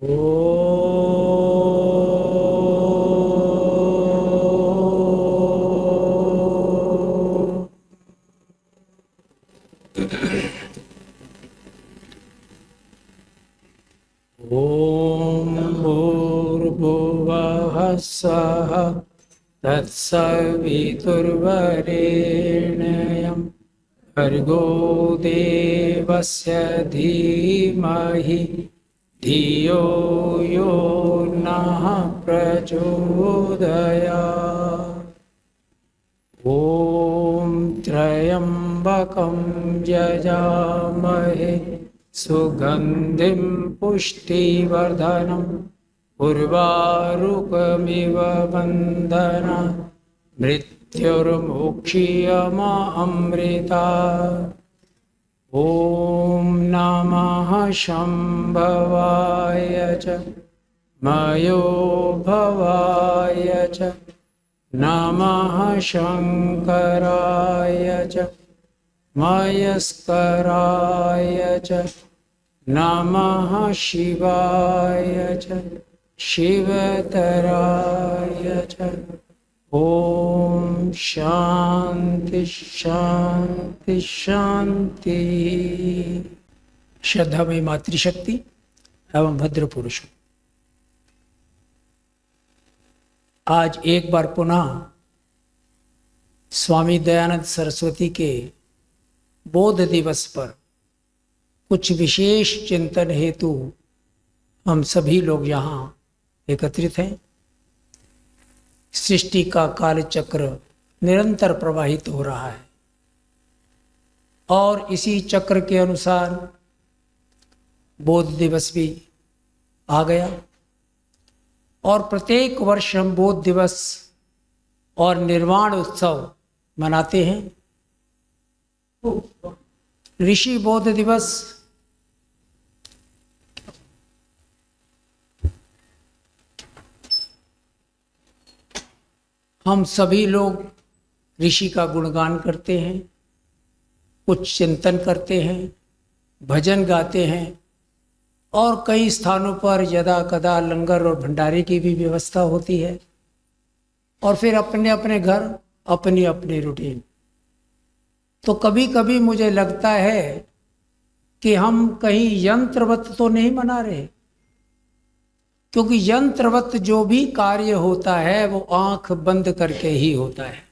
ॐ भूर्भुवः स्वः तत्सवितुर्वरेण्यं भर्गो देवस्य धीमहि धियो यो नः प्रचोदयात्। ॐ त्र्यम्बकं यजामहे सुगन्धिं पुष्टिवर्धनम् उर्वारुकमिव बन्धनात् मृत्युर्मुक्षीयमामृतात्। ॐ नमः शम्भवाय च मयोभवाय च नमः शङ्कराय च मयस्कराय च नमः शिवाय च शिवतराय च। ओम शांति शांति शांति। श्रद्धा में मातृशक्ति एवं भद्र पुरुषों, आज एक बार पुनः स्वामी दयानंद सरस्वती के बोध दिवस पर कुछ विशेष चिंतन हेतु हम सभी लोग यहाँ एकत्रित हैं। सृष्टि का कालचक्र निरंतर प्रवाहित हो रहा है और इसी चक्र के अनुसार बोध दिवस भी आ गया और प्रत्येक वर्ष हम बोध दिवस और निर्वाण उत्सव मनाते हैं। ऋषि बोध दिवस हम सभी लोग ऋषि का गुणगान करते हैं, कुछ चिंतन करते हैं, भजन गाते हैं और कई स्थानों पर यदा कदा लंगर और भंडारे की भी व्यवस्था होती है और फिर अपने अपने घर अपनी अपनी रूटीन। तो कभी कभी मुझे लगता है कि हम कहीं यंत्रवत तो नहीं मना रहे, क्योंकि यंत्रवत जो भी कार्य होता है वो आंख बंद करके ही होता है।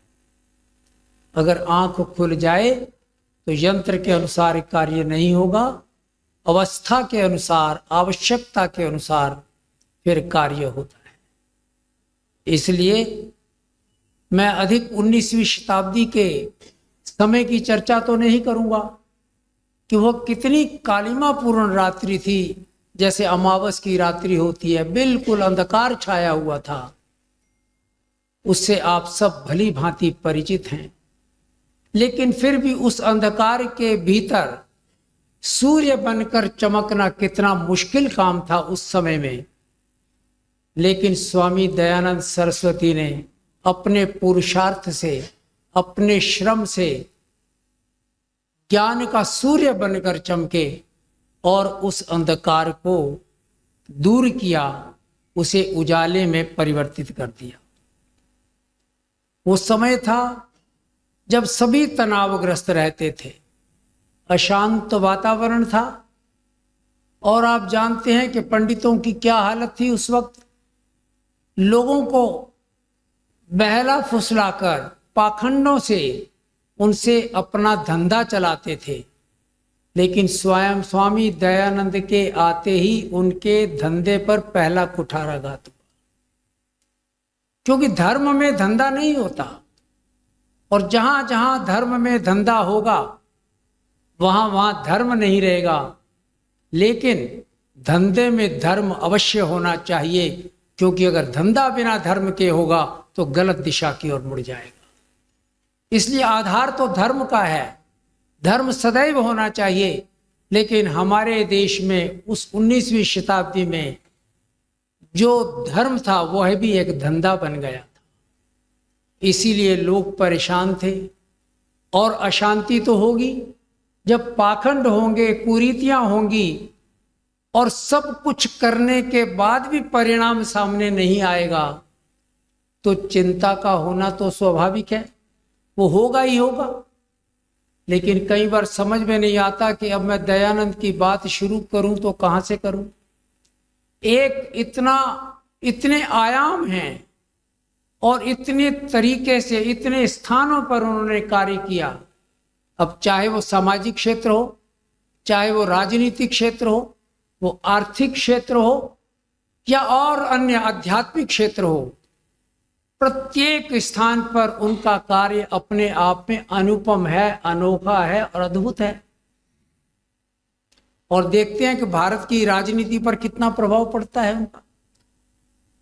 अगर आंख खुल जाए तो यंत्र के अनुसार कार्य नहीं होगा, अवस्था के अनुसार आवश्यकता के अनुसार फिर कार्य होता है। इसलिए मैं अधिक 19वीं शताब्दी के समय की चर्चा तो नहीं करूंगा कि वह कितनी कालिमापूर्ण रात्रि थी, जैसे अमावस की रात्रि होती है, बिल्कुल अंधकार छाया हुआ था। उससे आप सब भली भांति परिचित हैं। लेकिन फिर भी उस अंधकार के भीतर सूर्य बनकर चमकना कितना मुश्किल काम था उस समय में। लेकिन स्वामी दयानंद सरस्वती ने अपने पुरुषार्थ से, अपने श्रम से ज्ञान का सूर्य बनकर चमके और उस अंधकार को दूर किया, उसे उजाले में परिवर्तित कर दिया। वो समय था जब सभी तनावग्रस्त रहते थे, अशांत वातावरण था और आप जानते हैं कि पंडितों की क्या हालत थी उस वक्त। लोगों को बहला फुसलाकर पाखंडों से उनसे अपना धंधा चलाते थे। लेकिन स्वयं स्वामी दयानंद के आते ही उनके धंधे पर पहला कुठाराघात हुआ, क्योंकि धर्म में धंधा नहीं होता और जहां जहां धर्म में धंधा होगा वहां वहां धर्म नहीं रहेगा। लेकिन धंधे में धर्म अवश्य होना चाहिए, क्योंकि अगर धंधा बिना धर्म के होगा तो गलत दिशा की ओर मुड़ जाएगा। इसलिए आधार तो धर्म का है, धर्म सदैव होना चाहिए। लेकिन हमारे देश में उस 19वीं शताब्दी में जो धर्म था वह भी एक धंधा बन गया था। इसीलिए लोग परेशान थे और अशांति तो होगी जब पाखंड होंगे, कुरीतियां होंगी और सब कुछ करने के बाद भी परिणाम सामने नहीं आएगा तो चिंता का होना तो स्वाभाविक है, वो होगा ही होगा। लेकिन कई बार समझ में नहीं आता कि अब मैं दयानंद की बात शुरू करूं तो कहां से करूं। एक इतने आयाम हैं और इतने तरीके से इतने स्थानों पर उन्होंने कार्य किया। अब चाहे वो सामाजिक क्षेत्र हो, चाहे वो राजनीतिक क्षेत्र हो, वो आर्थिक क्षेत्र हो या और अन्य आध्यात्मिक क्षेत्र हो, प्रत्येक स्थान पर उनका कार्य अपने आप में अनुपम है, अनोखा है और अद्भुत है। और देखते हैं कि भारत की राजनीति पर कितना प्रभाव पड़ता है उनका।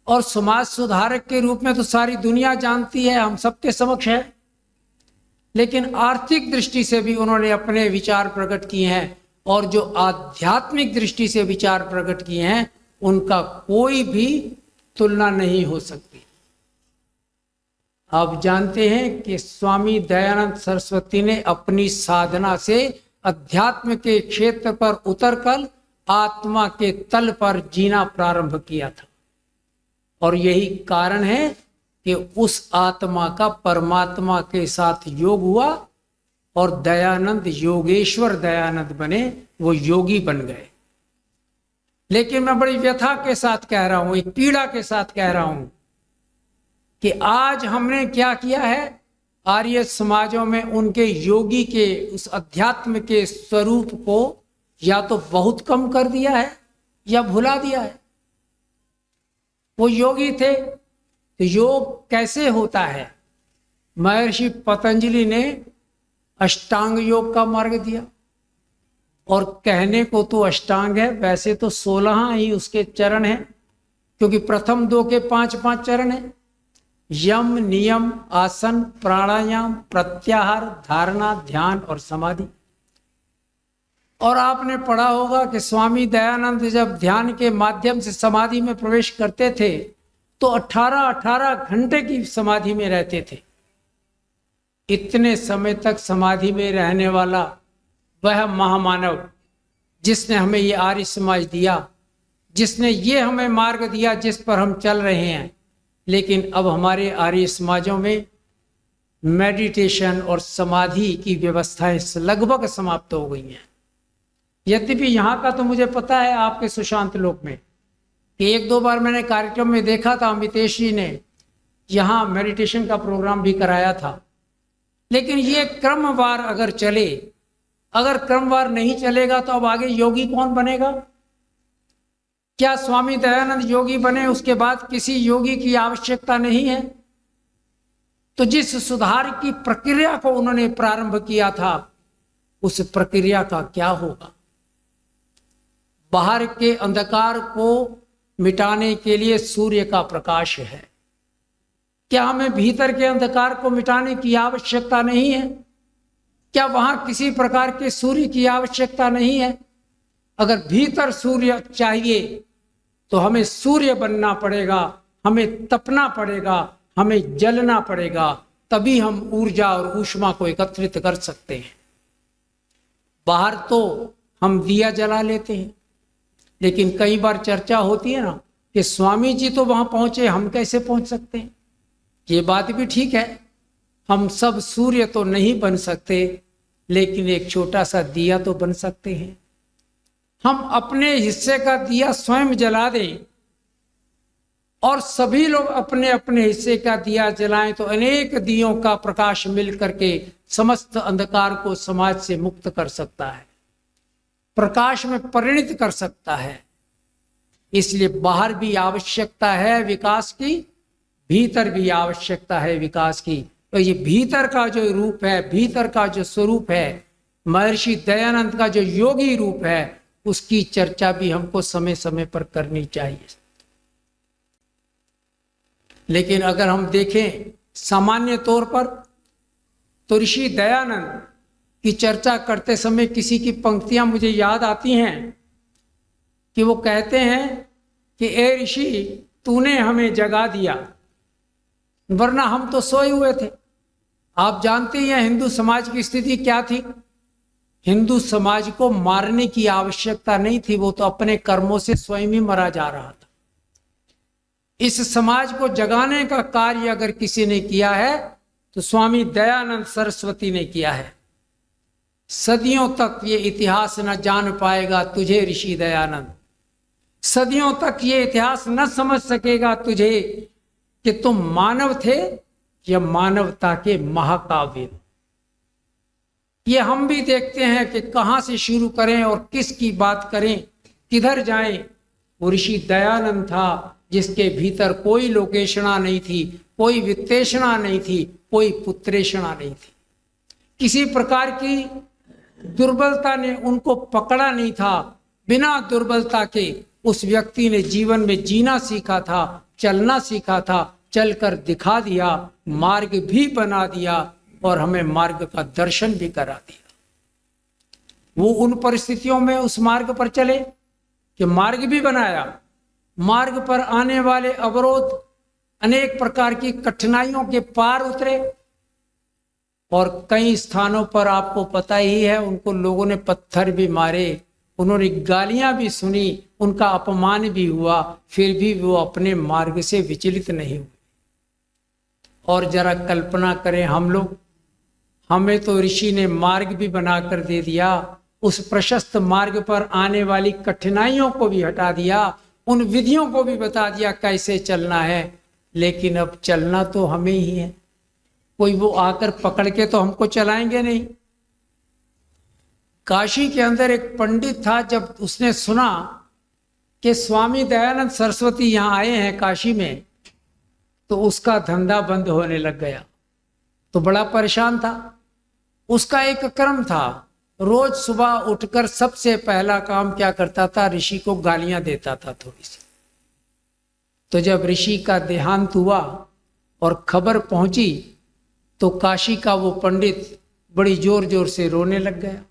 और समाज सुधारक के रूप में तो सारी दुनिया जानती है, हम सबके समक्ष है। लेकिन आर्थिक दृष्टि से भी उन्होंने अपने विचार प्रकट किए हैं और जो आध्यात्मिक दृष्टि से विचार प्रकट किए हैं उनका कोई भी तुलना नहीं हो सकती। आप जानते हैं कि स्वामी दयानंद सरस्वती ने अपनी साधना से अध्यात्म के क्षेत्र पर उतरकर आत्मा के तल पर जीना प्रारंभ किया था। और यही कारण है कि उस आत्मा का परमात्मा के साथ योग हुआ और दयानंद योगेश्वर दयानंद बने, वो योगी बन गए। लेकिन मैं बड़ी व्यथा के साथ कह रहा हूं, एक पीड़ा के साथ कह रहा हूं कि आज हमने क्या किया है, आर्य समाजों में उनके योगी के उस अध्यात्म के स्वरूप को या तो बहुत कम कर दिया है या भुला दिया है। वो योगी थे तो योग कैसे होता है, महर्षि पतंजलि ने अष्टांग योग का मार्ग दिया। और कहने को तो अष्टांग है, वैसे तो 16 ही उसके चरण हैं, क्योंकि प्रथम 2 के 5-5 चरण हैं। यम, नियम, आसन, प्राणायाम, प्रत्याहार, धारणा, ध्यान और समाधि। और आपने पढ़ा होगा कि स्वामी दयानंद जब ध्यान के माध्यम से समाधि में प्रवेश करते थे तो 18 घंटे की समाधि में रहते थे। इतने समय तक समाधि में रहने वाला वह महामानव जिसने हमें ये आर्य समाज दिया, जिसने ये हमें मार्ग दिया जिस पर हम चल रहे हैं। लेकिन अब हमारे आर्य समाजों में मेडिटेशन और समाधि की व्यवस्थाएं लगभग समाप्त हो गई हैं। यद्यपि यहाँ का तो मुझे पता है, आपके सुशांत लोक में कि 1-2 बार मैंने कार्यक्रम में देखा था, अमितेश जी ने यहाँ मेडिटेशन का प्रोग्राम भी कराया था। लेकिन ये क्रमवार अगर चले, अगर क्रमवार नहीं चलेगा तो अब आगे योगी कौन बनेगा? क्या स्वामी दयानंद योगी बने उसके बाद किसी योगी की आवश्यकता नहीं है? तो जिस सुधार की प्रक्रिया को उन्होंने प्रारंभ किया था उस प्रक्रिया का क्या होगा? बाहर के अंधकार को मिटाने के लिए सूर्य का प्रकाश है। क्या हमें भीतर के अंधकार को मिटाने की आवश्यकता नहीं है? क्या वहां किसी प्रकार के सूर्य की आवश्यकता नहीं है? अगर भीतर सूर्य चाहिए तो हमें सूर्य बनना पड़ेगा, हमें तपना पड़ेगा, हमें जलना पड़ेगा, तभी हम ऊर्जा और ऊष्मा को एकत्रित कर सकते हैं। बाहर तो हम दिया जला लेते हैं, लेकिन कई बार चर्चा होती है ना कि स्वामी जी तो वहां पहुंचे, हम कैसे पहुंच सकते हैं? ये बात भी ठीक है, हम सब सूर्य तो नहीं बन सकते, लेकिन एक छोटा सा दिया तो बन सकते हैं। हम अपने हिस्से का दिया स्वयं जला दें और सभी लोग अपने अपने हिस्से का दिया जलाएं तो अनेक दियों का प्रकाश मिल करके समस्त अंधकार को समाज से मुक्त कर सकता है, प्रकाश में परिणित कर सकता है। इसलिए बाहर भी आवश्यकता है विकास की, भीतर भी आवश्यकता है विकास की। तो ये भीतर का जो रूप है, भीतर का जो स्वरूप है, महर्षि दयानंद का जो योगी रूप है, उसकी चर्चा भी हमको समय समय पर करनी चाहिए। लेकिन अगर हम देखें सामान्य तौर पर तो ऋषि दयानंद की चर्चा करते समय किसी की पंक्तियां मुझे याद आती हैं कि वो कहते हैं कि ए ऋषि, तूने हमें जगा दिया, वरना हम तो सोए हुए थे। आप जानते हैं हिंदू समाज की स्थिति क्या थी। हिंदू समाज को मारने की आवश्यकता नहीं थी, वो तो अपने कर्मों से स्वयं ही मरा जा रहा था। इस समाज को जगाने का कार्य अगर किसी ने किया है तो स्वामी दयानंद सरस्वती ने किया है। सदियों तक ये इतिहास न जान पाएगा तुझे ऋषि दयानंद, सदियों तक ये इतिहास न समझ सकेगा तुझे कि तुम मानव थे या मानवता के महाकाव्य। ये हम भी देखते हैं कि कहां से शुरू करें और किसकी बात करें, किधर जाएं। वो ऋषि दयानंद था जिसके भीतर कोई लोकेशना नहीं थी, कोई वित्तेषणा नहीं थी, कोई पुत्रेषणा नहीं थी। किसी प्रकार की दुर्बलता ने उनको पकड़ा नहीं था। बिना दुर्बलता के उस व्यक्ति ने जीवन में जीना सीखा था, चलना सीखा था, चलकर दिखा दिया, मार्ग भी बना दिया और हमें मार्ग का दर्शन भी करा दिया। वो उन परिस्थितियों में उस मार्ग पर चले कि मार्ग भी बनाया। मार्ग पर आने वाले अवरोध, अनेक प्रकार की कठिनाइयों के पार उतरे और कई स्थानों पर आपको पता ही है उनको लोगों ने पत्थर भी मारे, उन्होंने गालियां भी सुनी, उनका अपमान भी हुआ, फिर भी वो अपने मार्ग से विचलित नहीं हुए। और जरा कल्पना करें हम लोग, हमें तो ऋषि ने मार्ग भी बनाकर दे दिया, उस प्रशस्त मार्ग पर आने वाली कठिनाइयों को भी हटा दिया, उन विधियों को भी बता दिया कैसे चलना है, लेकिन अब चलना तो हमें ही है। कोई वो आकर पकड़ के तो हमको चलाएंगे नहीं। काशी के अंदर एक पंडित था, जब उसने सुना कि स्वामी दयानंद सरस्वती यहाँ आए हैं काशी में, तो उसका धंधा बंद होने लग गया, तो बड़ा परेशान था। उसका एक क्रम था, रोज सुबह उठकर सबसे पहला काम क्या करता था, ऋषि को गालियां देता था थोड़ी सी। तो जब ऋषि का देहांत हुआ और खबर पहुंची तो काशी का वो पंडित बड़ी जोर जोर से रोने लग गया।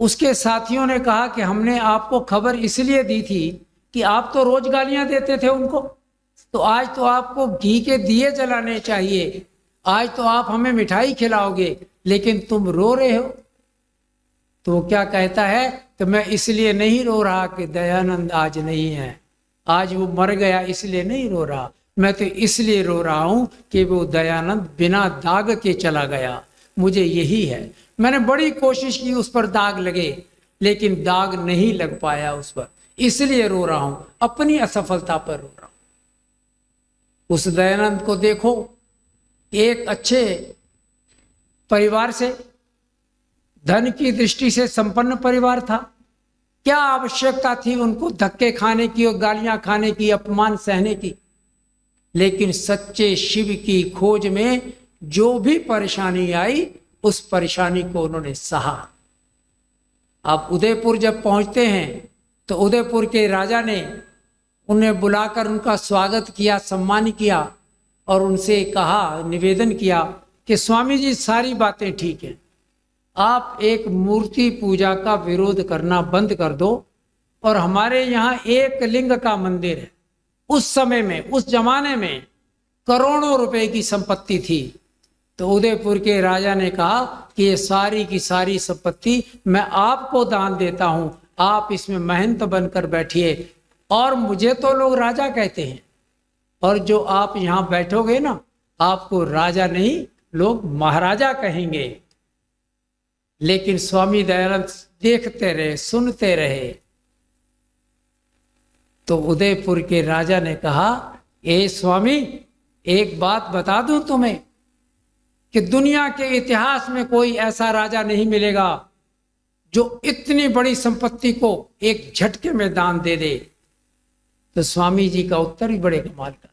उसके साथियों ने कहा कि हमने आपको खबर इसलिए दी थी कि आप तो रोज गालियां देते थे उनको, तो आज तो आपको घी के दिए जलाने चाहिए, आज तो आप हमें मिठाई खिलाओगे, लेकिन तुम रो रहे हो। तो वो क्या कहता है, तो मैं इसलिए नहीं रो रहा कि दयानंद आज नहीं है, आज वो मर गया इसलिए नहीं रो रहा, मैं तो इसलिए रो रहा हूं कि वो दयानंद बिना दाग के चला गया। मुझे यही है, मैंने बड़ी कोशिश की उस पर दाग लगे, लेकिन दाग नहीं लग पाया उस पर, इसलिए रो रहा हूं, अपनी असफलता पर रो रहा हूं। उस दयानंद को देखो, एक अच्छे परिवार से, धन की दृष्टि से संपन्न परिवार था, क्या आवश्यकता थी उनको धक्के खाने की और गालियां खाने की, अपमान सहने की। लेकिन सच्चे शिव की खोज में जो भी परेशानी आई, उस परेशानी को उन्होंने सहा। आप उदयपुर जब पहुंचते हैं तो उदयपुर के राजा ने उन्हें बुलाकर उनका स्वागत किया, सम्मान किया और उनसे कहा, निवेदन किया कि स्वामी जी सारी बातें ठीक हैं, आप एक मूर्ति पूजा का विरोध करना बंद कर दो और हमारे यहाँ एक लिंग का मंदिर है। उस समय में, उस जमाने में करोड़ों रुपए की संपत्ति थी। तो उदयपुर के राजा ने कहा कि ये सारी की सारी संपत्ति मैं आपको दान देता हूं, आप इसमें महंत बनकर बैठिए। और मुझे तो लोग राजा कहते हैं, और जो आप यहाँ बैठोगे ना, आपको राजा नहीं, लोग महाराजा कहेंगे। लेकिन स्वामी दयानंद देखते रहे, सुनते रहे। तो उदयपुर के राजा ने कहा, ए स्वामी, एक बात बता दूं तुम्हें कि दुनिया के इतिहास में कोई ऐसा राजा नहीं मिलेगा जो इतनी बड़ी संपत्ति को एक झटके में दान दे दे। तो स्वामी जी का उत्तर भी बड़े कमाल का था।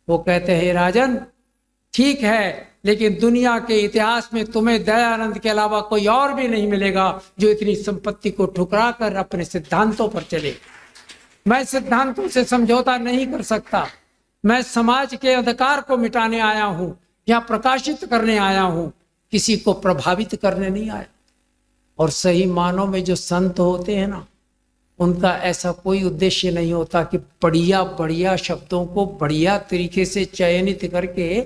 वो कहते हैं, राजन ठीक है, लेकिन दुनिया के इतिहास में तुम्हें दयानंद के अलावा कोई और भी नहीं मिलेगा जो इतनी संपत्ति को ठुकरा कर अपने सिद्धांतों पर चले। मैं सिद्धांतों से समझौता नहीं कर सकता, मैं समाज के अधिकार को मिटाने आया हूं या प्रकाशित करने आया हूं, किसी को प्रभावित करने नहीं आया। और सही मानों में जो संत होते हैं ना, उनका ऐसा कोई उद्देश्य नहीं होता कि बढ़िया बढ़िया शब्दों को बढ़िया तरीके से चयनित करके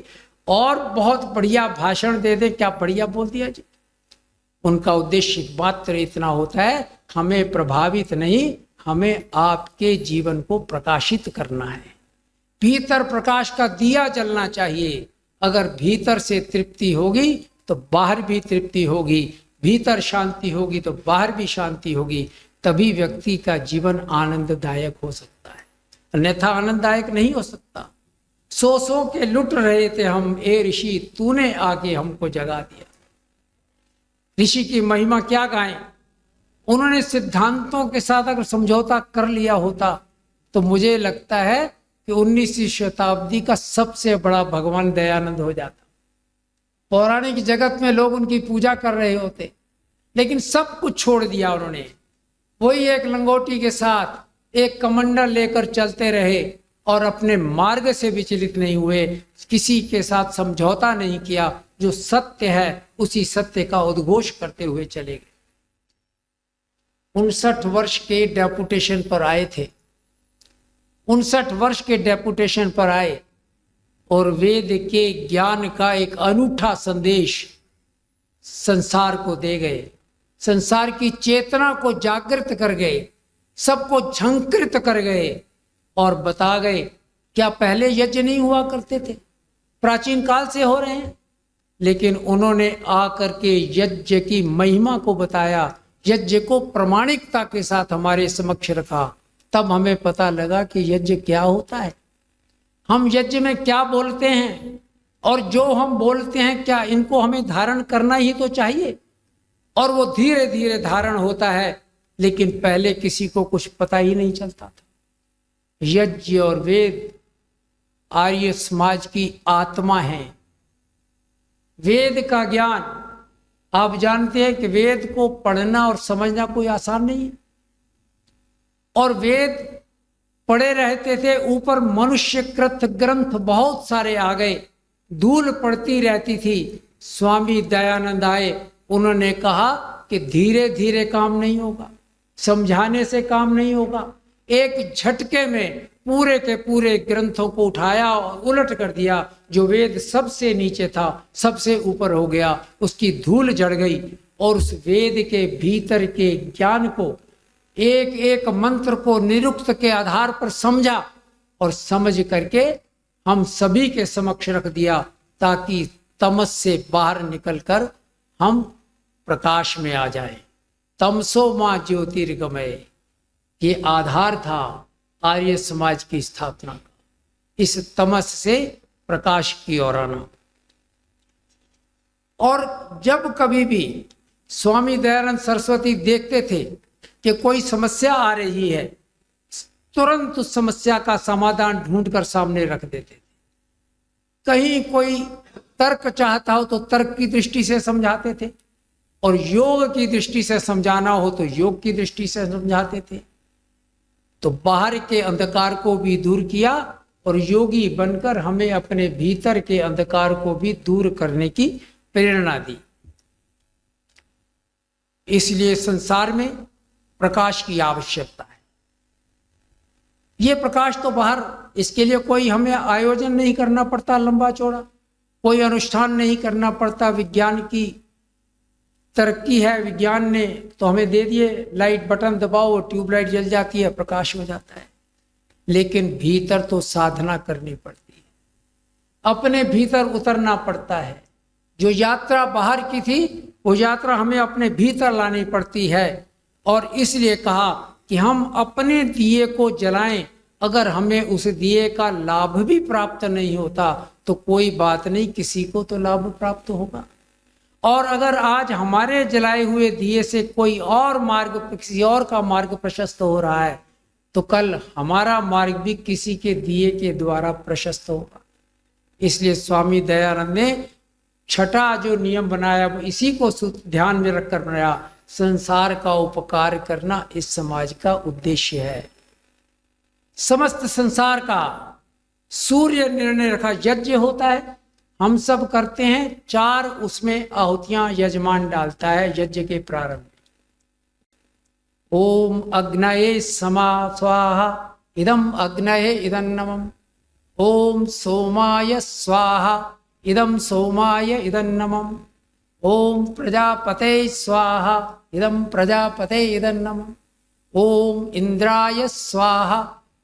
और बहुत बढ़िया भाषण दे दे, क्या बढ़िया बोल दिया जी। उनका उद्देश्य मात्र इतना होता है, हमें प्रभावित नहीं, हमें आपके जीवन को प्रकाशित करना है। भीतर प्रकाश का दिया जलना चाहिए। अगर भीतर से तृप्ति होगी तो बाहर भी तृप्ति होगी, भीतर शांति होगी तो बाहर भी शांति होगी, तभी व्यक्ति का जीवन आनंददायक हो सकता है, अन्यथा आनंददायक नहीं हो सकता। सो के लुट रहे थे हम, ए ऋषि तूने आके हमको जगा दिया। ऋषि की महिमा क्या गाएं? उन्होंने सिद्धांतों के साथ अगर समझौता कर लिया होता तो मुझे लगता है कि 19वीं शताब्दी का सबसे बड़ा भगवान दयानंद हो जाता। पौराणिक जगत में लोग उनकी पूजा कर रहे होते, लेकिन सब कुछ छोड़ दिया उन्होंने। वही एक लंगोटी के साथ एक कमंडल लेकर चलते रहे और अपने मार्ग से विचलित नहीं हुए, किसी के साथ समझौता नहीं किया। जो सत्य है उसी सत्य का उद्घोष करते हुए चले गए। 59 वर्ष के डेपुटेशन पर आए थे, 59 वर्ष के डेपुटेशन पर आए और वेद के ज्ञान का एक अनूठा संदेश संसार को दे गए, संसार की चेतना को जागृत कर गए, सबको झंकृत कर गए और बता गए। क्या पहले यज्ञ नहीं हुआ करते थे? प्राचीन काल से हो रहे हैं, लेकिन उन्होंने आकर के यज्ञ की महिमा को बताया, यज्ञ को प्रमाणिकता के साथ हमारे समक्ष रखा। तब हमें पता लगा कि यज्ञ क्या होता है, हम यज्ञ में क्या बोलते हैं, और जो हम बोलते हैं क्या इनको हमें धारण करना ही तो चाहिए। और वो धीरे धीरे धारण होता है, लेकिन पहले किसी को कुछ पता ही नहीं चलता था। यज्ञ और वेद आर्य समाज की आत्मा है। वेद का ज्ञान, आप जानते हैं कि वेद को पढ़ना और समझना कोई आसान नहीं है। और वेद पढ़े रहते थे, ऊपर मनुष्यकृत ग्रंथ बहुत सारे आ गए, धूल पड़ती रहती थी। स्वामी दयानंद आए, उन्होंने कहा कि धीरे धीरे काम नहीं होगा, समझाने से काम नहीं होगा। एक झटके में पूरे के पूरे ग्रंथों को उठाया और उलट कर दिया। जो वेद सबसे नीचे था सबसे ऊपर हो गया, उसकी धूल जड़ गई। और उस वेद के भीतर के ज्ञान को, एक एक मंत्र को निरुक्त के आधार पर समझा और समझ करके हम सभी के समक्ष रख दिया, ताकि तमस से बाहर निकलकर हम प्रकाश में आ जाएं। तमसो मां ज्योतिर्गमय, ये आधार था आर्य समाज की स्थापना का, इस तमस से प्रकाश की ओर आना। और जब कभी भी स्वामी दयानंद सरस्वती देखते थे कि कोई समस्या आ रही है, तुरंत उस समस्या का समाधान ढूंढकर सामने रख देते थे। कहीं कोई तर्क चाहता हो तो तर्क की दृष्टि से समझाते थे, और योग की दृष्टि से समझाना हो तो योग की दृष्टि से समझाते थे। तो बाहर के अंधकार को भी दूर किया और योगी बनकर हमें अपने भीतर के अंधकार को भी दूर करने की प्रेरणा दी। इसलिए संसार में प्रकाश की आवश्यकता है। ये प्रकाश तो बाहर, इसके लिए कोई हमें आयोजन नहीं करना पड़ता लंबा चौड़ा, कोई अनुष्ठान नहीं करना पड़ता। विज्ञान की तरक्की है, विज्ञान ने तो हमें दे दिए, लाइट बटन दबाओ ट्यूबलाइट जल जाती है, प्रकाश हो जाता है। लेकिन भीतर तो साधना करनी पड़ती है, अपने भीतर उतरना पड़ता है। जो यात्रा बाहर की थी वो यात्रा हमें अपने भीतर लानी पड़ती है। और इसलिए कहा कि हम अपने दिए को जलाएं। अगर हमें उस दिए का लाभ भी प्राप्त नहीं होता तो कोई बात नहीं, किसी को तो लाभ प्राप्त होगा। और अगर आज हमारे जलाए हुए दिए से कोई और मार्ग, किसी और का मार्ग प्रशस्त हो रहा है, तो कल हमारा मार्ग भी किसी के दिए के द्वारा प्रशस्त होगा। इसलिए स्वामी दयानंद ने छठा जो नियम बनाया वो इसी को ध्यान में रखकर बनाया। संसार का उपकार करना इस समाज का उद्देश्य है। समस्त संसार का सूर्य निर्णय रखा, यज्ञ होता है, हम सब करते हैं, 4 उसमें आहुतियां यजमान डालता है यज्ञ के प्रारंभ। ओम अग्नये समा स्वाहा इदम अग्नये इदं नमः। ओम सोमाय स्वाहा इदम सोमाय इदं नमः। ओम प्रजापते स्वाहा इदम प्रजापते इदन्नम, ओम इंद्राय स्वाहा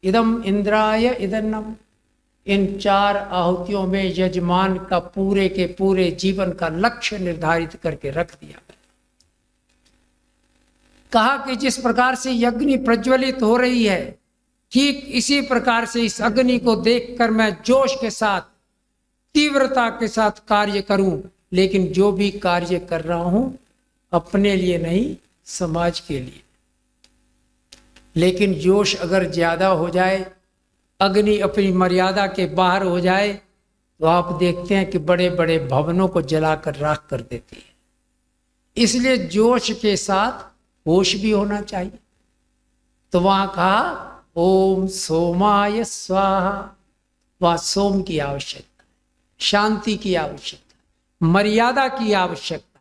इदम इंद्राय इदन्नम। इन 4 आहुतियों में यजमान का पूरे के पूरे जीवन का लक्ष्य निर्धारित करके रख दिया। कहा कि जिस प्रकार से अग्नि प्रज्वलित हो रही है, ठीक इसी प्रकार से इस अग्नि को देखकर मैं जोश के साथ, तीव्रता के साथ कार्य करूं, लेकिन जो भी कार्य कर रहा हूं अपने लिए नहीं, समाज के लिए। लेकिन जोश अगर ज्यादा हो जाए, अग्नि अपनी मर्यादा के बाहर हो जाए, तो आप देखते हैं कि बड़े बड़े भवनों को जलाकर राख कर देती है। इसलिए जोश के साथ होश भी होना चाहिए। तो वहां कहा ओम सोमाय स्वाहा, वहां सोम की आवश्यकता, शांति की आवश्यकता, मर्यादा की आवश्यकता।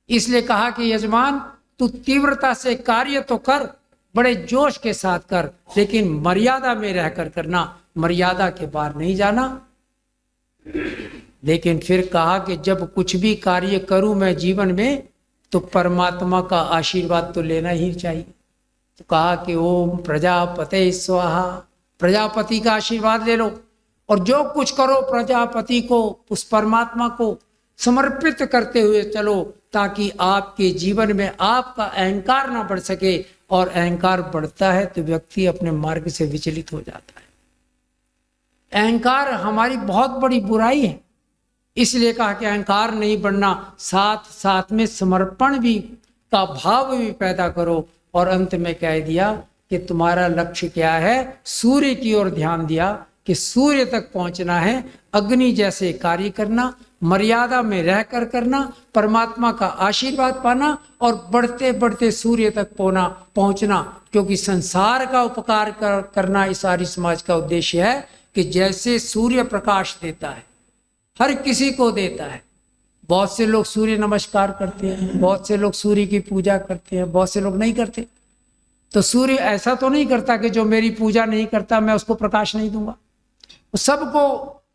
इसलिए कहा कि यजमान तू तीव्रता से कार्य तो कर, बड़े जोश के साथ कर, लेकिन मर्यादा में रहकर करना, मर्यादा के बाहर नहीं जाना। लेकिन फिर कहा कि जब कुछ भी कार्य करूं मैं जीवन में, तो परमात्मा का आशीर्वाद तो लेना ही चाहिए। तो कहा कि ओम प्रजापते स्वाहा, प्रजापति का आशीर्वाद ले लो, और जो कुछ करो प्रजापति को, उस परमात्मा को समर्पित करते हुए चलो, ताकि आपके जीवन में आपका अहंकार ना बढ़ सके। और अहंकार बढ़ता है तो व्यक्ति अपने मार्ग से विचलित हो जाता है। अहंकार हमारी बहुत बड़ी बुराई है। इसलिए कहा कि अहंकार नहीं बढ़ना, साथ साथ में समर्पण भी का भाव भी पैदा करो। और अंत में कह दिया कि तुम्हारा लक्ष्य क्या है, सूर्य की ओर ध्यान दिया कि सूर्य तक पहुंचना है, अग्नि जैसे कार्य करना, मर्यादा में रहकर करना, परमात्मा का आशीर्वाद पाना, और बढ़ते बढ़ते सूर्य तक पहुंचना। क्योंकि संसार का उपकार करना इस आर्य समाज का उद्देश्य है कि जैसे सूर्य प्रकाश देता है, हर किसी को देता है। बहुत से लोग सूर्य नमस्कार करते हैं, बहुत से लोग सूर्य की पूजा करते हैं, बहुत से लोग नहीं करते। तो सूर्य ऐसा तो नहीं करता कि जो मेरी पूजा नहीं करता मैं उसको प्रकाश नहीं दूंगा। वो सबको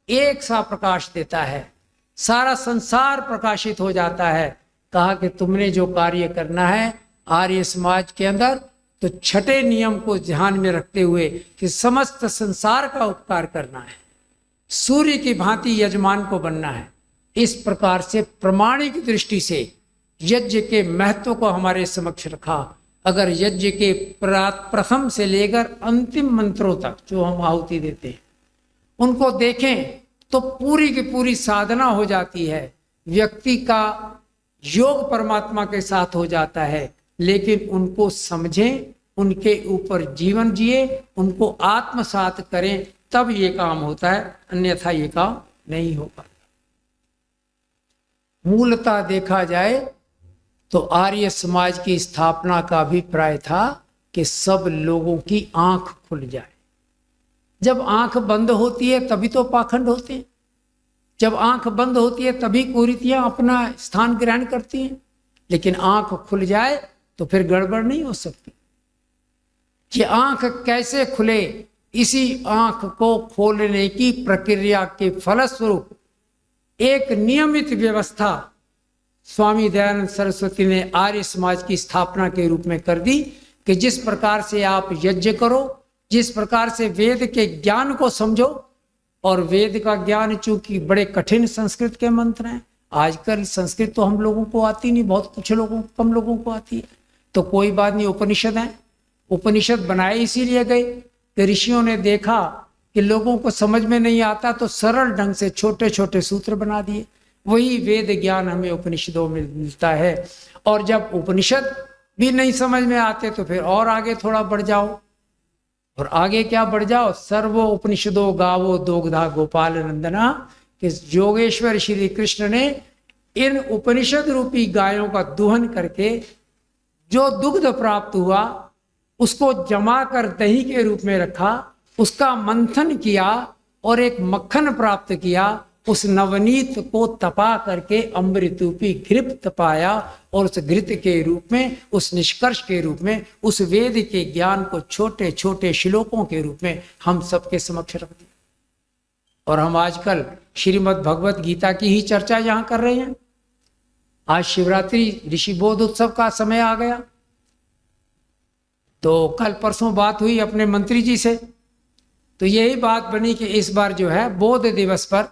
एक सा प्रकाश देता है, सारा संसार प्रकाशित हो जाता है। कहा कि तुमने जो कार्य करना है आर्य समाज के अंदर, तो छठे नियम को ध्यान में रखते हुए कि समस्त संसार का उपकार करना है, सूर्य की भांति यजमान को बनना है। इस प्रकार से प्रमाणिक दृष्टि से यज्ञ के महत्व को हमारे समक्ष रखा। अगर यज्ञ के प्रथम से लेकर अंतिम मंत्रों तक जो हम आहुति देते हैं उनको देखें, तो पूरी की पूरी साधना हो जाती है, व्यक्ति का योग परमात्मा के साथ हो जाता है। लेकिन उनको समझें, उनके ऊपर जीवन जिए, उनको आत्मसात करें, तब ये काम होता है, अन्यथा ये काम नहीं हो पाता। मूलतः देखा जाए तो आर्य समाज की स्थापना का अभिप्राय था कि सब लोगों की आंख खुल जाए। जब आंख बंद होती है तभी तो पाखंड होते हैं, जब आंख बंद होती है तभी कुरीतियां अपना स्थान ग्रहण करती हैं। लेकिन आंख खुल जाए तो फिर गड़बड़ नहीं हो सकती। कि आंख कैसे खुले, इसी आंख को खोलने की प्रक्रिया के फलस्वरूप एक नियमित व्यवस्था स्वामी दयानंद सरस्वती ने आर्य समाज की स्थापना के रूप में कर दी। कि जिस प्रकार से आप यज्ञ करो, जिस प्रकार से वेद के ज्ञान को समझो, और वेद का ज्ञान चूंकि बड़े कठिन संस्कृत के मंत्र हैं, आजकल संस्कृत तो हम लोगों को आती नहीं, बहुत कुछ लोगों कम लोगों को आती है, तो कोई बात नहीं, उपनिषद है। उपनिषद बनाए इसीलिए गए कि ऋषियों ने देखा कि लोगों को समझ में नहीं आता, तो सरल ढंग से छोटे छोटे सूत्र बना दिए। वही वेद ज्ञान हमें उपनिषदों में मिलता है। और जब उपनिषद भी नहीं समझ में आते तो फिर और आगे थोड़ा बढ़ जाओ, और आगे क्या बढ़ जाओ, सर्वो उपनिषदो गावो दोग्धा गोपाल नंदना। कि योगेश्वर श्री कृष्ण ने इन उपनिषद रूपी गायों का दुहन करके जो दुग्ध प्राप्त हुआ उसको जमा कर दही के रूप में रखा, उसका मंथन किया और एक मक्खन प्राप्त किया। उस नवनीत को तपा करके अमृतरूपी घृत पाया, और उस घृत के रूप में, उस निष्कर्ष के रूप में, उस वेद के ज्ञान को छोटे छोटे श्लोकों के रूप में हम सबके समक्ष रख दिया। और हम आजकल श्रीमद् भगवत गीता की ही चर्चा यहाँ कर रहे हैं। आज शिवरात्रि ऋषि बोध उत्सव का समय आ गया। तो कल परसों बात हुई अपने मंत्री जी से, तो यही बात बनी कि इस बार जो है बोध दिवस पर,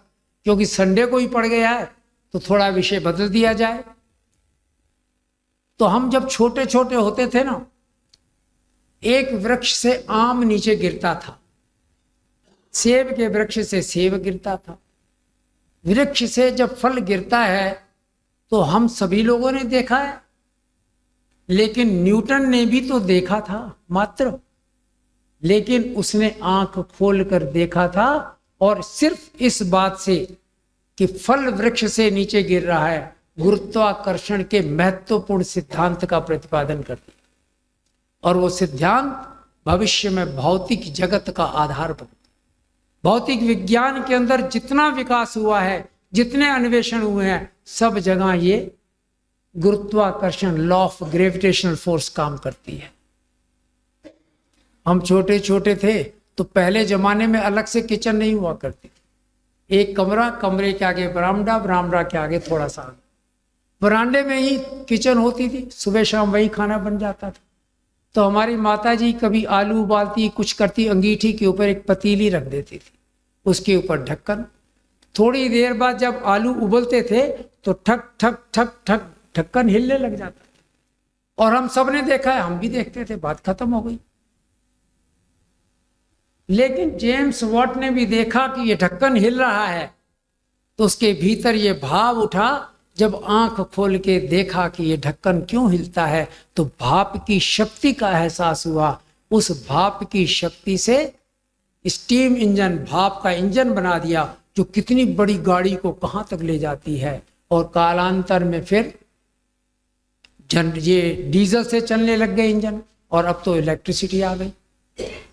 क्योंकि संडे को ही पड़ गया है, तो थोड़ा विषय बदल दिया जाए। तो हम जब छोटे छोटे होते थे ना, एक वृक्ष से आम नीचे गिरता था, सेब के वृक्ष से सेब गिरता था। वृक्ष से जब फल गिरता है तो हम सभी लोगों ने देखा है, लेकिन न्यूटन ने भी तो देखा था मात्र, लेकिन उसने आंख खोलकर देखा था और सिर्फ इस बात से कि फल वृक्ष से नीचे गिर रहा है, गुरुत्वाकर्षण के महत्वपूर्ण सिद्धांत का प्रतिपादन करती, और वो सिद्धांत भविष्य में भौतिक जगत का आधार बनता। भौतिक विज्ञान के अंदर जितना विकास हुआ है, जितने अन्वेषण हुए हैं, सब जगह ये गुरुत्वाकर्षण, लॉ ऑफ ग्रेविटेशनल फोर्स काम करती है। हम छोटे छोटे थे तो पहले जमाने में अलग से किचन नहीं हुआ करती, एक कमरा, कमरे के आगे बरामदा, बरामदा के आगे थोड़ा सा, बरामदे में ही किचन होती थी, सुबह शाम वही खाना बन जाता था। तो हमारी माता जी कभी आलू उबालती, कुछ करती, अंगीठी के ऊपर एक पतीली रख देती थी, उसके ऊपर ढक्कन। थोड़ी देर बाद जब आलू उबलते थे तो ठक ठक ठक ठक ढक्कन हिलने लग जाता था, और हम सब ने देखा है, हम भी देखते थे, बात खत्म हो गई। लेकिन जेम्स वॉट ने भी देखा कि ये ढक्कन हिल रहा है, तो उसके भीतर ये भाव उठा, जब आंख खोल के देखा कि ये ढक्कन क्यों हिलता है, तो भाप की शक्ति का एहसास हुआ। उस भाप की शक्ति से स्टीम इंजन, भाप का इंजन बना दिया, जो कितनी बड़ी गाड़ी को कहां तक ले जाती है। और कालांतर में फिर ये डीजल से चलने लग गए इंजन, और अब तो इलेक्ट्रिसिटी आ गई,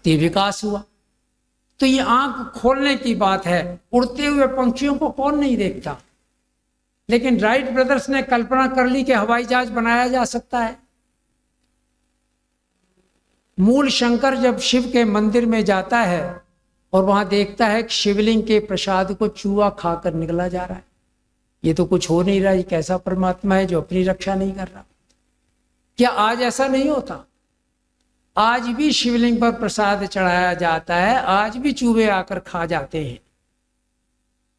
ये विकास हुआ। तो ये आंख खोलने की बात है। उड़ते हुए पंछियों को कौन नहीं देखता, लेकिन राइट ब्रदर्स ने कल्पना कर ली कि हवाई जहाज बनाया जा सकता है। मूल शंकर जब शिव के मंदिर में जाता है और वहां देखता है कि शिवलिंग के प्रसाद को चूहा खाकर निकला जा रहा है, ये तो कुछ हो नहीं रहा, ये कैसा परमात्मा है जो अपनी रक्षा नहीं कर रहा। क्या आज ऐसा नहीं होता? आज भी शिवलिंग पर प्रसाद चढ़ाया जाता है, आज भी चूहे आकर खा जाते हैं।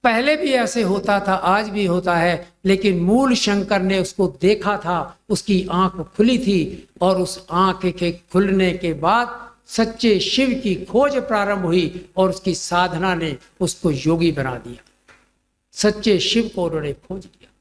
पहले भी ऐसे होता था, आज भी होता है, लेकिन मूल शंकर ने उसको देखा था, उसकी आंख खुली थी, और उस आंख के खुलने के बाद सच्चे शिव की खोज प्रारंभ हुई, और उसकी साधना ने उसको योगी बना दिया। सच्चे शिव को उन्होंने खोज लिया।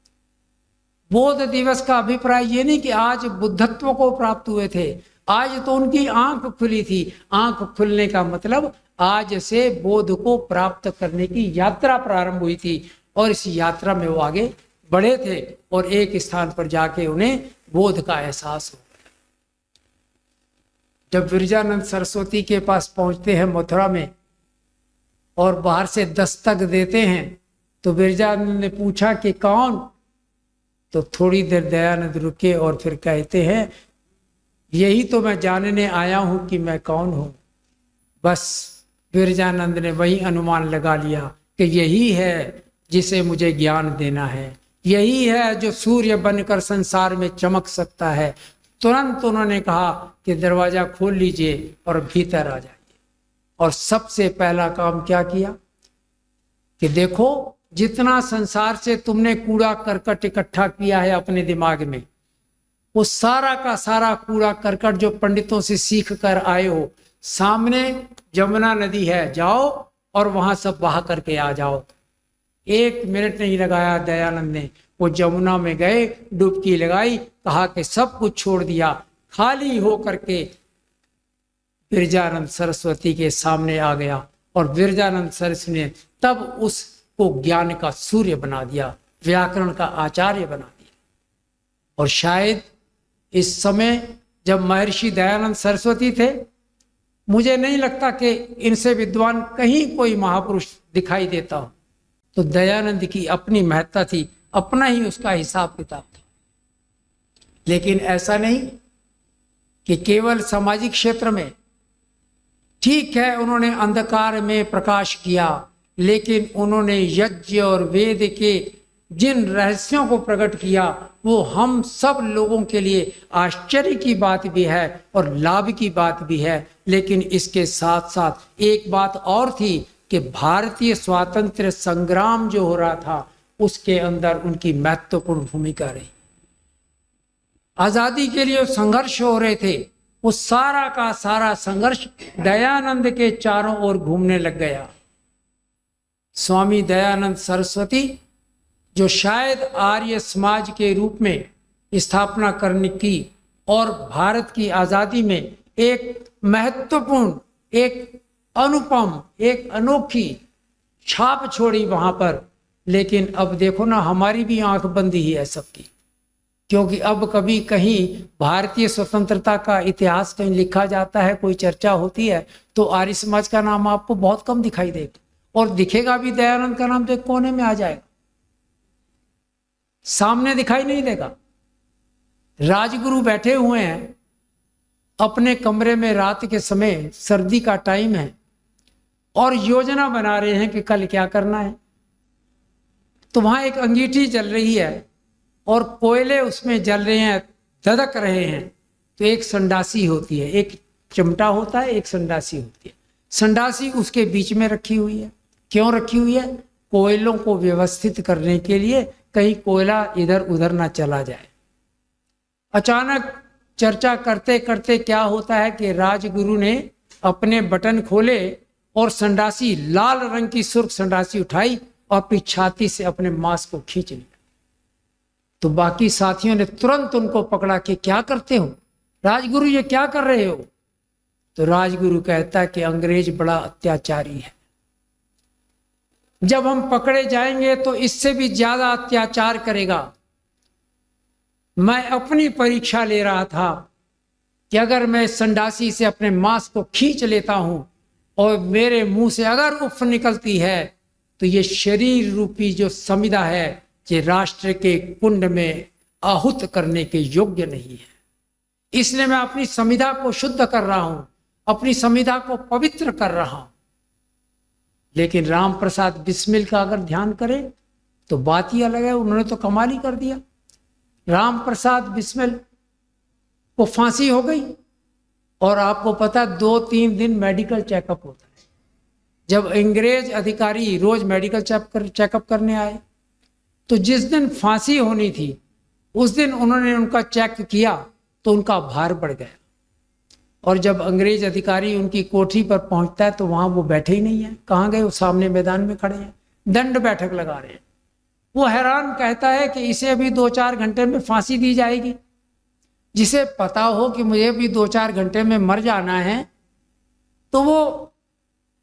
बोध दिवस का अभिप्राय ये नहीं कि आज बुद्धत्व को प्राप्त हुए थे, आज तो उनकी आंख खुली थी। आंख खुलने का मतलब आज से बोध को प्राप्त करने की यात्रा प्रारंभ हुई थी, और इस यात्रा में वो आगे बढ़े थे, और एक स्थान पर जाके उन्हें बोध का एहसास हो। जब विरजानंद सरस्वती के पास पहुंचते हैं मथुरा में, और बाहर से दस्तक देते हैं, तो विरजानंद ने पूछा कि कौन? तो थोड़ी देर दयानंद रुके और फिर कहते हैं, यही तो मैं जानने आया हूं कि मैं कौन हूं। बस विरजानंद ने वही अनुमान लगा लिया कि यही है जिसे मुझे ज्ञान देना है, यही है जो सूर्य बनकर संसार में चमक सकता है। तुरंत उन्होंने कहा कि दरवाजा खोल लीजिए और भीतर आ जाइए। और सबसे पहला काम क्या किया कि देखो, जितना संसार से तुमने कूड़ा करकट इकट्ठा किया है अपने दिमाग में, वो सारा का सारा कूड़ा करकट जो पंडितों से सीख कर आए हो, सामने जमुना नदी है, जाओ और वहां सब बहा करके आ जाओ। 1 मिनट नहीं लगाया दयानंद ने, वो जमुना में गए, डुबकी लगाई, कहा कि सब कुछ छोड़ दिया, खाली हो करके विरजानंद सरस्वती के सामने आ गया। और विरजानंद सरस्वती ने तब उसको ज्ञान का सूर्य बना दिया, व्याकरण का आचार्य बना दिया। और शायद इस समय जब महर्षि दयानंद सरस्वती थे, मुझे नहीं लगता कि इनसे विद्वान कहीं कोई महापुरुष दिखाई देता हो। तो दयानंद की अपनी महत्ता थी, अपना ही उसका हिसाब किताब था। लेकिन ऐसा नहीं कि केवल सामाजिक क्षेत्र में, ठीक है उन्होंने अंधकार में प्रकाश किया, लेकिन उन्होंने यज्ञ और वेद के जिन रहस्यों को प्रकट किया, वो हम सब लोगों के लिए आश्चर्य की बात भी है और लाभ की बात भी है। लेकिन इसके साथ साथ एक बात और थी कि भारतीय स्वातंत्र संग्राम जो हो रहा था उसके अंदर उनकी महत्वपूर्ण भूमिका रही। आजादी के लिए संघर्ष हो रहे थे, वो सारा का सारा संघर्ष दयानंद के चारों ओर घूमने लग गया। स्वामी दयानंद सरस्वती जो शायद आर्य समाज के रूप में स्थापना करने की और भारत की आजादी में एक महत्वपूर्ण, एक अनुपम, एक अनोखी छाप छोड़ी वहां पर। लेकिन अब देखो ना, हमारी भी आंख बंदी ही है सबकी, क्योंकि अब कभी कहीं भारतीय स्वतंत्रता का इतिहास कहीं लिखा जाता है, कोई चर्चा होती है, तो आर्य समाज का नाम आपको बहुत कम दिखाई देगा, और दिखेगा भी दयानंद का नाम तो एक कोने में आ जाएगा, सामने दिखाई नहीं देगा। राजगुरु बैठे हुए हैं अपने कमरे में, रात के समय, सर्दी का टाइम है, और योजना बना रहे हैं कि कल क्या करना है। तो वहां एक अंगीठी जल रही है और कोयले उसमें जल रहे हैं, धधक रहे हैं। तो एक संडासी होती है, एक चिमटा होता है, एक संडासी होती है। संडासी उसके बीच में रखी हुई है। क्यों रखी हुई है? कोयलों को व्यवस्थित करने के लिए, कहीं कोयला इधर उधर ना चला जाए। अचानक चर्चा करते करते क्या होता है कि राजगुरु ने अपने बटन खोले और संडासी, लाल रंग की सुर्ख संडासी उठाई और अपनी छाती से अपने मांस को खींच लिया। तो बाकी साथियों ने तुरंत उनको पकड़ा कि क्या करते हो राजगुरु, ये क्या कर रहे हो? तो राजगुरु कहता है कि अंग्रेज बड़ा अत्याचारी है, जब हम पकड़े जाएंगे तो इससे भी ज्यादा अत्याचार करेगा। मैं अपनी परीक्षा ले रहा था कि अगर मैं संडासी से अपने मांस को खींच लेता हूं और मेरे मुंह से अगर उफ निकलती है तो ये शरीर रूपी जो समिधा है ये राष्ट्र के कुंड में आहुत करने के योग्य नहीं है। इसलिए मैं अपनी समिधा को शुद्ध कर रहा हूं, अपनी समिधा को पवित्र कर रहा हूं। लेकिन राम प्रसाद बिस्मिल का अगर ध्यान करें तो बात ही अलग है, उन्होंने तो कमाल ही कर दिया। राम प्रसाद बिस्मिल को फांसी हो गई और आपको पता 2-3 दिन मेडिकल चेकअप होता है। जब अंग्रेज अधिकारी रोज मेडिकल चेकअप करने आए तो जिस दिन फांसी होनी थी उस दिन उन्होंने उनका चेक किया तो उनका भार बढ़ गया, और जब अंग्रेज अधिकारी उनकी कोठी पर पहुंचता है तो वहां वो बैठे ही नहीं है। कहाँ गए? वो सामने मैदान में खड़े हैं, दंड बैठक लगा रहे हैं। वो हैरान, कहता है कि इसे अभी 2-4 घंटे में फांसी दी जाएगी। जिसे पता हो कि मुझे भी 2-4 घंटे में मर जाना है तो वो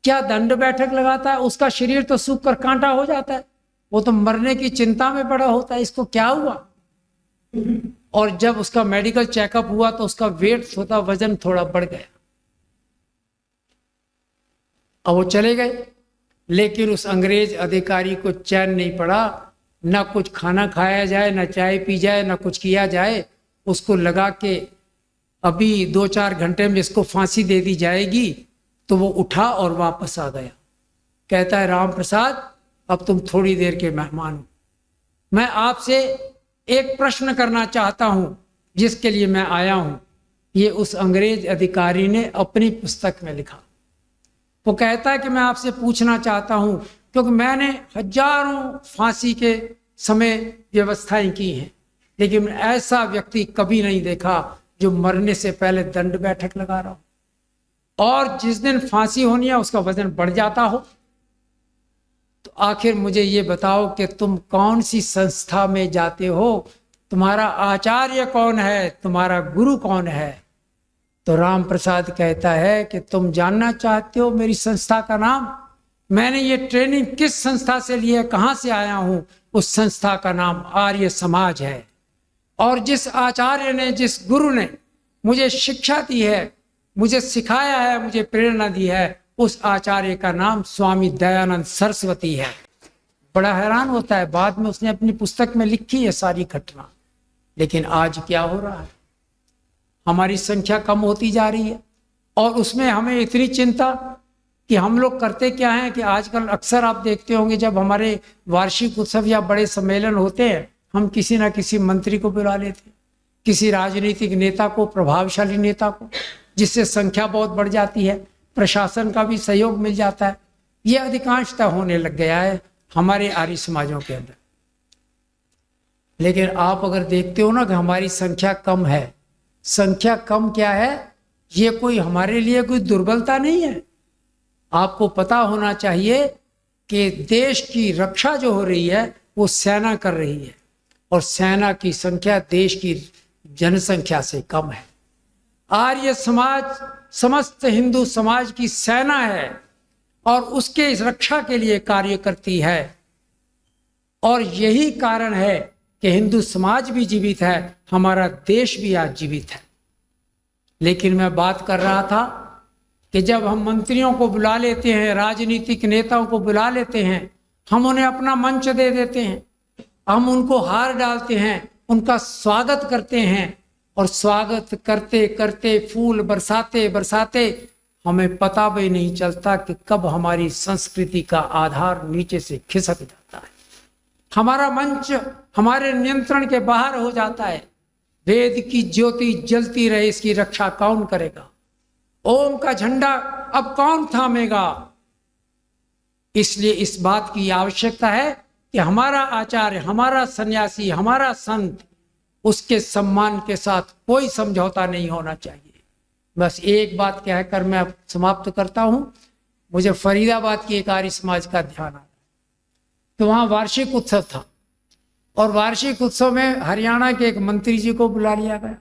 क्या दंड बैठक लगाता है? उसका शरीर तो सूख कर कांटा हो जाता है, वो तो मरने की चिंता में पड़ा होता है, इसको क्या हुआ? और जब उसका मेडिकल चेकअप हुआ तो उसका वेट होता, वजन थोड़ा बढ़ गया। अब वो चले गए, लेकिन उस अंग्रेज अधिकारी को चैन नहीं पड़ा, ना कुछ खाना खाया जाए, ना चाय पी जाए, ना कुछ किया जाए। उसको लगा कि अभी 2-4 घंटे में इसको फांसी दे दी जाएगी, तो वो उठा और वापस आ गया। कहता है राम प्रसाद, अब तुम थोड़ी देर के मेहमान हो, मैं आपसे एक प्रश्न करना चाहता हूं जिसके लिए मैं आया हूं। ये उस अंग्रेज अधिकारी ने अपनी पुस्तक में लिखा। वो कहता है कि मैं आपसे पूछना चाहता हूं, क्योंकि मैंने हजारों फांसी के समय व्यवस्थाएं की हैं, लेकिन ऐसा व्यक्ति कभी नहीं देखा जो मरने से पहले दंड बैठक लगा रहा हो और जिस दिन फांसी होनी है उसका वजन बढ़ जाता हो। तो आखिर मुझे ये बताओ कि तुम कौन सी संस्था में जाते हो, तुम्हारा आचार्य कौन है, तुम्हारा गुरु कौन है? तो राम प्रसाद कहता है कि तुम जानना चाहते हो मेरी संस्था का नाम? मैंने ये ट्रेनिंग किस संस्था से ली है, कहाँ से आया हूं? उस संस्था का नाम आर्य समाज है। और जिस आचार्य ने, जिस गुरु ने मुझे शिक्षा दी है, मुझे सिखाया है, मुझे प्रेरणा दी है, उस आचार्य का नाम स्वामी दयानंद सरस्वती है। बड़ा हैरान होता है, बाद में उसने अपनी पुस्तक में लिखी है सारी घटना। लेकिन आज क्या हो रहा है? हमारी संख्या कम होती जा रही है और उसमें हमें इतनी चिंता कि हम लोग करते क्या हैं कि आजकल अक्सर आप देखते होंगे जब हमारे वार्षिक उत्सव या बड़े सम्मेलन होते हैं, हम किसी ना किसी मंत्री को बुला लेते, किसी राजनीतिक नेता को, प्रभावशाली नेता को, जिससे संख्या बहुत बढ़ जाती है, प्रशासन का भी सहयोग मिल जाता है। ये अधिकांशतः होने लग गया है हमारे आर्य समाजों के अंदर। लेकिन आप अगर देखते हो ना कि हमारी संख्या कम है, संख्या कम क्या है, ये कोई हमारे लिए कोई दुर्बलता नहीं है। आपको पता होना चाहिए कि देश की रक्षा जो हो रही है वो सेना कर रही है, और सेना की संख्या देश की जनसंख्या से कम है। आर्य समाज समस्त हिंदू समाज की सेना है और उसके इस रक्षा के लिए कार्य करती है, और यही कारण है कि हिंदू समाज भी जीवित है, हमारा देश भी आज जीवित है। लेकिन मैं बात कर रहा था कि जब हम मंत्रियों को बुला लेते हैं, राजनीतिक नेताओं को बुला लेते हैं, हम उन्हें अपना मंच दे देते हैं, हम उनको हार डालते हैं, उनका स्वागत करते हैं, और स्वागत करते करते फूल बरसाते बरसाते हमें पता भी नहीं चलता कि कब हमारी संस्कृति का आधार नीचे से खिसक जाता है, हमारा मंच हमारे नियंत्रण के बाहर हो जाता है। वेद की ज्योति जलती रहे, इसकी रक्षा कौन करेगा? ओम का झंडा अब कौन थामेगा? इसलिए इस बात की आवश्यकता है कि हमारा आचार्य, हमारा सन्यासी, हमारा संत, उसके सम्मान के साथ कोई समझौता नहीं होना चाहिए। बस एक बात कहकर मैं समाप्त करता हूं। मुझे फरीदाबाद की एक आर्य समाज का ध्यान आया, तो वहां वार्षिक उत्सव था, और वार्षिक उत्सव में हरियाणा के एक मंत्री जी को बुला लिया गया,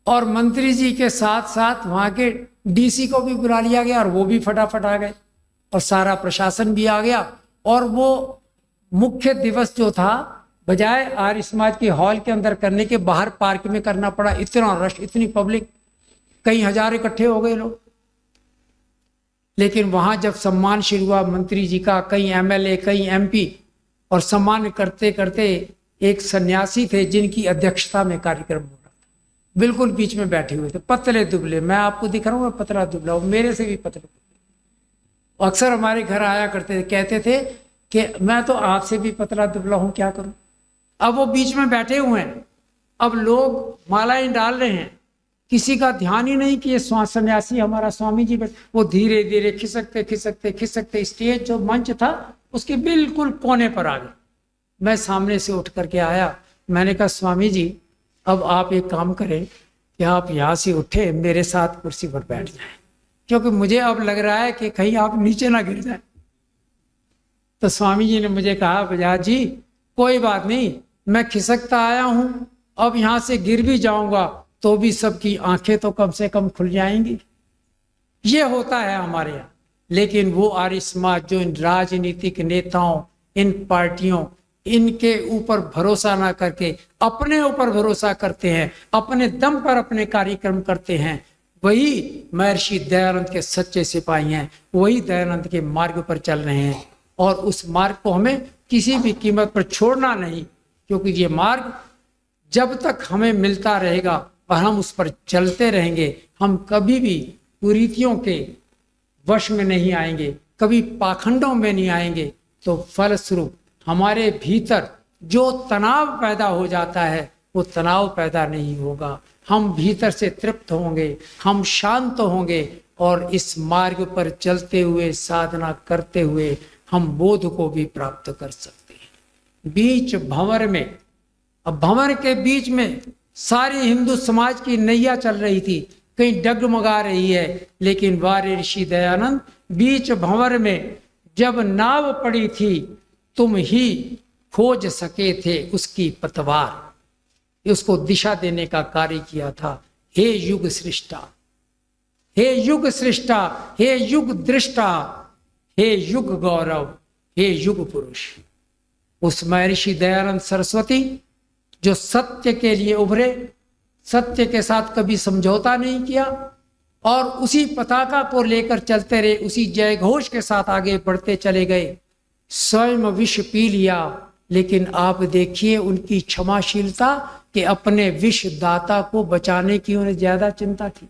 और मंत्री जी के साथ साथ वहां के डीसी को भी बुला लिया गया, और वो भी फटाफट आ गए, और सारा प्रशासन भी आ गया। और वो मुख्य दिवस जो था, बजाय आर्य समाज के हॉल के अंदर करने के, बाहर पार्क में करना पड़ा। इतना रश, इतनी पब्लिक, कई हजार इकट्ठे हो गए लोग। लेकिन वहां जब सम्मान शुरू हुआ मंत्री जी का, कई एमएलए, कई एमपी, और सम्मान करते करते एक सन्यासी थे जिनकी अध्यक्षता में कार्यक्रम हो रहा था, बिल्कुल बीच में बैठे हुए थे, पतले दुबले। मैं आपको दिख रहा हूँ, पतला दुबला हूँ, मेरे से भी पतले। अक्सर हमारे घर आया करते थे, कहते थे कि मैं तो आपसे भी पतला दुबला हूँ, क्या करूं। अब वो बीच में बैठे हुए हैं, अब लोग मालाएं डाल रहे हैं, किसी का ध्यान ही नहीं कि ये सन्यासी हमारा स्वामी जी बैठे। वो धीरे धीरे खिसकते खिसकते खिसकते स्टेज जो मंच था उसके बिल्कुल कोने पर आ गए। मैं सामने से उठ करके आया, मैंने कहा स्वामी जी अब आप एक काम करें कि आप यहाँ से उठे, मेरे साथ कुर्सी पर बैठ जाए, क्योंकि मुझे अब लग रहा है कि कहीं आप नीचे ना गिर जाए। तो स्वामी जी ने मुझे कहा, बजाज जी कोई बात नहीं, मैं खिसकता आया हूं, अब यहां से गिर भी जाऊंगा तो भी सबकी आंखें तो कम से कम खुल जाएंगी। ये होता है हमारे यहाँ। लेकिन वो आर्य समाज जो इन राजनीतिक नेताओं, इन पार्टियों, इनके ऊपर भरोसा ना करके अपने ऊपर भरोसा करते हैं, अपने दम पर अपने कार्यक्रम करते हैं, वही महर्षि दयानंद के सच्चे सिपाही हैं, वही दयानंद के मार्ग पर चल रहे हैं। और उस मार्ग को हमें किसी भी कीमत पर छोड़ना नहीं, क्योंकि ये मार्ग जब तक हमें मिलता रहेगा और हम उस पर चलते रहेंगे, हम कभी भी कुरीतियों के वश में नहीं आएंगे, कभी पाखंडों में नहीं आएंगे। तो फलस्वरूप हमारे भीतर जो तनाव पैदा हो जाता है वो तनाव पैदा नहीं होगा, हम भीतर से तृप्त होंगे, हम शांत होंगे, और इस मार्ग पर चलते हुए, साधना करते हुए हम बोध को भी प्राप्त कर सकते हैं। बीच भंवर में, अब भंवर के बीच में सारी हिंदू समाज की नैया चल रही थी, कहीं डगमगा रही है, लेकिन वारे ऋषि दयानंद बीच भंवर में जब नाव पड़ी थी, तुम ही खोज सके थे उसकी पतवार, उसको दिशा देने का कार्य किया था। हे युग सृष्टा, हे युग सृष्टा, हे युग दृष्टा, हे युग गौरव, हे युग पुरुष। उस महर्षि दयानंद सरस्वती जो सत्य के लिए उभरे, सत्य के साथ कभी समझौता नहीं किया, और उसी पताका को लेकर चलते रहे, उसी जय घोष के साथ आगे बढ़ते चले गए। स्वयं विष पी लिया, लेकिन आप देखिए उनकी क्षमाशीलता कि अपने विषदाता को बचाने की उन्हें ज्यादा चिंता थी,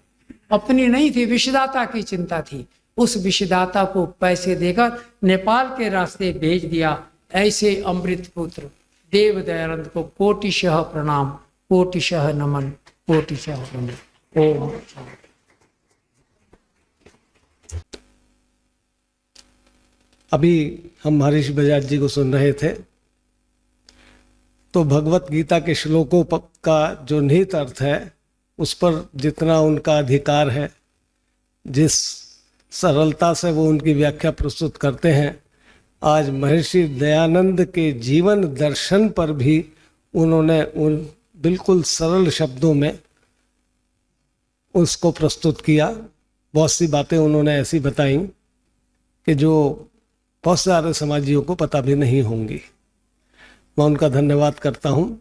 अपनी नहीं थी, विषदाता की चिंता थी। उस विषदाता को पैसे देकर नेपाल के रास्ते भेज दिया। ऐसे अमृत पुत्र देव दयानंद को कोटिशः प्रणाम, कोटिशः नमन, कोटिशः नमन। ओम शांति। अभी हम महर्षि बजाज जी को सुन रहे थे, तो भगवत गीता के श्लोकों का जो निहित अर्थ है उस पर जितना उनका अधिकार है, जिस सरलता से वो उनकी व्याख्या प्रस्तुत करते हैं, आज महर्षि दयानंद के जीवन दर्शन पर भी उन्होंने उन बिल्कुल सरल शब्दों में उसको प्रस्तुत किया। बहुत सी बातें उन्होंने ऐसी बताई कि जो बहुत सारे समाजियों को पता भी नहीं होंगी। मैं उनका धन्यवाद करता हूँ।